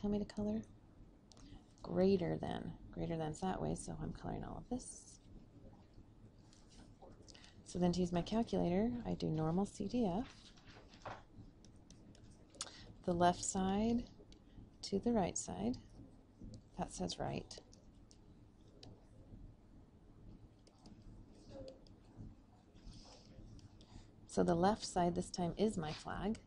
tell me to color? Greater than. Greater than's that way, so I'm coloring all of this. So then to use my calculator, I do normal CDF. The left side to the right side. That says right. So the left side this time is my flag.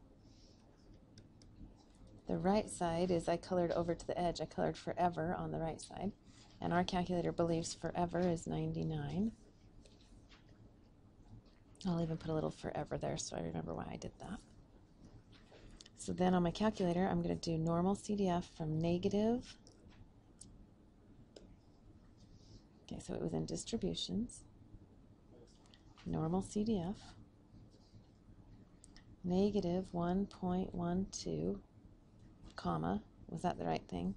The right side is I colored over to the edge. I colored forever on the right side. And our calculator believes forever is 99. I'll even put a little forever there so I remember why I did that. So then on my calculator, I'm going to do normal CDF from negative. Okay, so it was in distributions. Normal CDF. Negative 1.12, comma, was that the right thing?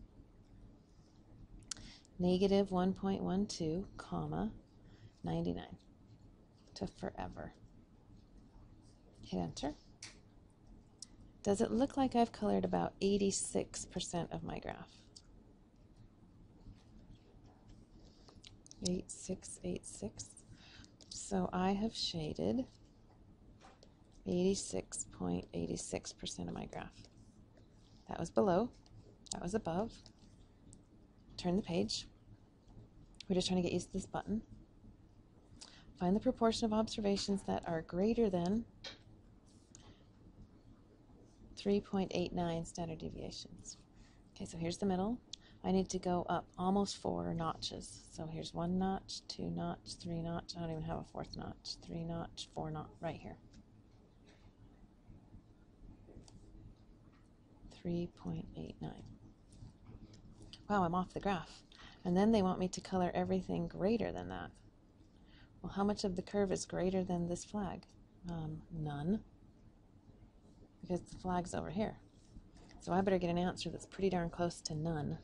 Negative 1.12, comma, 99 to forever. Hit enter. Does it look like I've colored about 86% of my graph? 8686. So I have shaded 86.86% of my graph. That was below, that was above. Turn the page. We're just trying to get used to this button. Find the proportion of observations that are greater than 3.89 standard deviations. Okay, so here's the middle. I need to go up almost 4 notches. So here's 1 notch, 2 notch, 3 notch. I don't even have a 4th notch. 3 notch, 4 notch, right here. 3.89. Wow, I'm off the graph. And then they want me to color everything greater than that. Well, how much of the curve is greater than this flag? None. Because the flag's over here. So I better get an answer that's pretty darn close to none.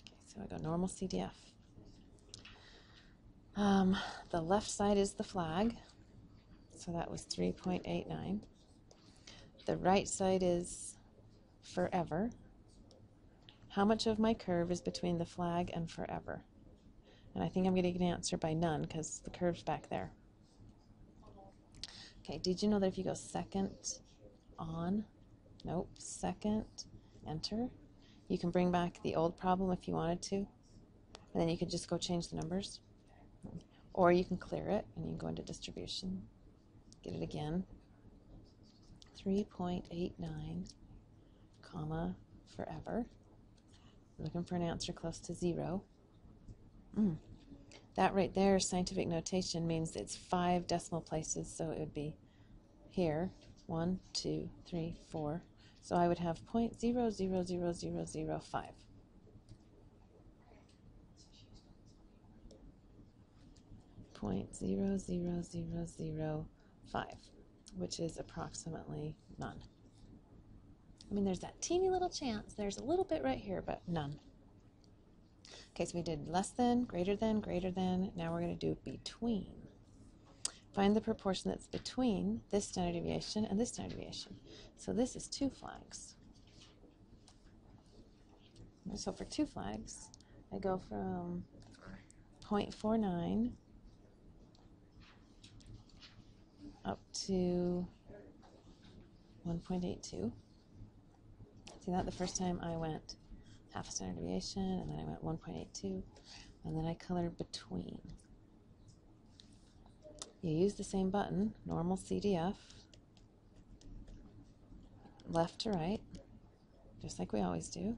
Okay, so I go normal CDF. The left side is the flag. So that was 3.89. The right side is forever. How much of my curve is between the flag and forever? And I think I'm going to get an answer by none because the curve's back there. Okay, did you know that if you go second on, nope, second, enter, you can bring back the old problem if you wanted to, and then you could just go change the numbers. Or you can clear it and you can go into distribution, get it again. 3.89, comma, forever. Looking for an answer close to 0. That right there, scientific notation, means it's 5 decimal places, so it would be here, 1, 2, 3, 4. So I would have 0.000005. .00005, which is approximately none. I mean, there's that teeny little chance. There's a little bit right here, but none. Okay, so we did less than, greater than, greater than. Now we're going to do between. Find the proportion that's between this standard deviation and this standard deviation. So this is 2 flags. So for 2 flags, I go from 0.49 up to 1.82. See that? The first time I went half a standard deviation, and then I went 1.82, and then I colored between. You use the same button, normal CDF, left to right, just like we always do.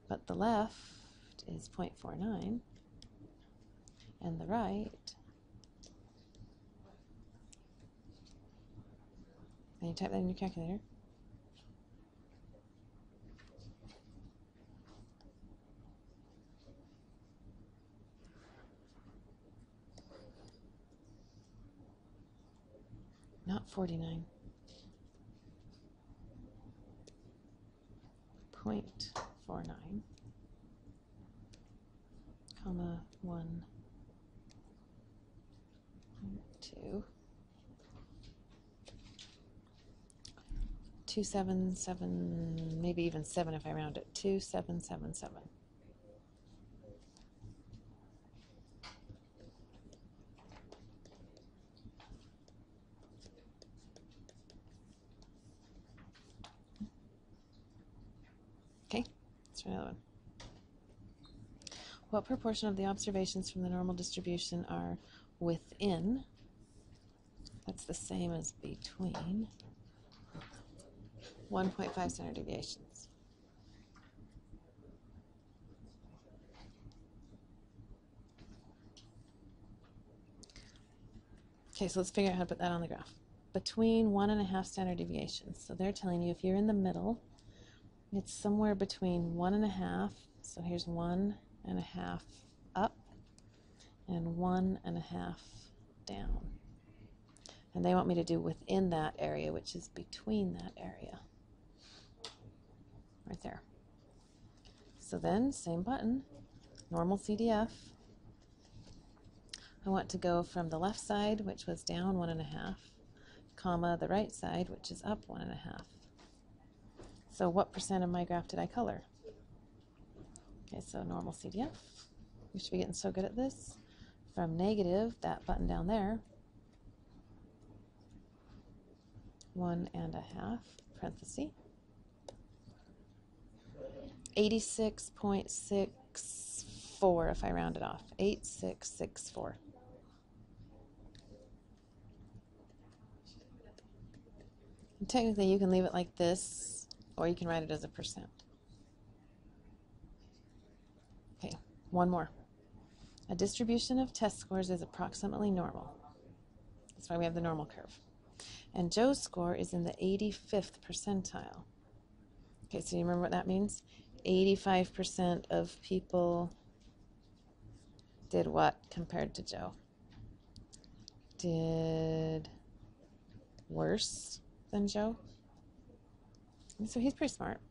But the left is 0.49, and the right, and you type that in your calculator, not 49, 0.49, comma 1, 2, 277, maybe even 7 if I round it. 2777. Okay, let's try another one. What proportion of the observations from the normal distribution are within? That's the same as between 1.5 standard deviations. Okay, so let's figure out how to put that on the graph. Between 1.5 standard deviations. So they're telling you if you're in the middle, it's somewhere between 1.5. So here's 1.5 up and 1.5 down. And they want me to do within that area, which is between that area. Right there. So then, same button, normal CDF. I want to go from the left side, which was down 1.5, comma, the right side, which is up 1.5. So what percent of my graph did I color? Okay, so normal CDF. We should be getting so good at this. From negative, that button down there, 1.5, parenthesis, 86.64 if I round it off, 8664. And technically you can leave it like this, or you can write it as a percent. Okay, one more. A distribution of test scores is approximately normal. That's why we have the normal curve. And Joe's score is in the 85th percentile. Okay, so you remember what that means? 85% of people did what compared to Joe? Did worse than Joe? And so he's pretty smart.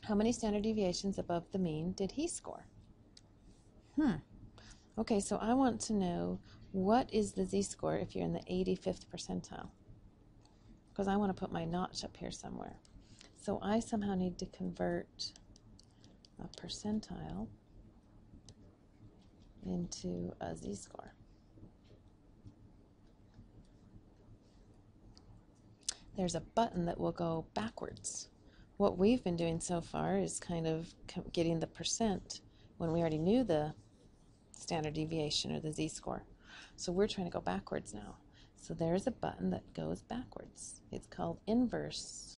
How many standard deviations above the mean did he score? Okay, so I want to know what is the z-score if you're in the 85th percentile? Because I want to put my notch up here somewhere. So I somehow need to convert a percentile into a z-score. There's a button that will go backwards. What we've been doing so far is kind of getting the percent when we already knew the standard deviation or the z-score. So we're trying to go backwards now. So there's a button that goes backwards. It's called inverse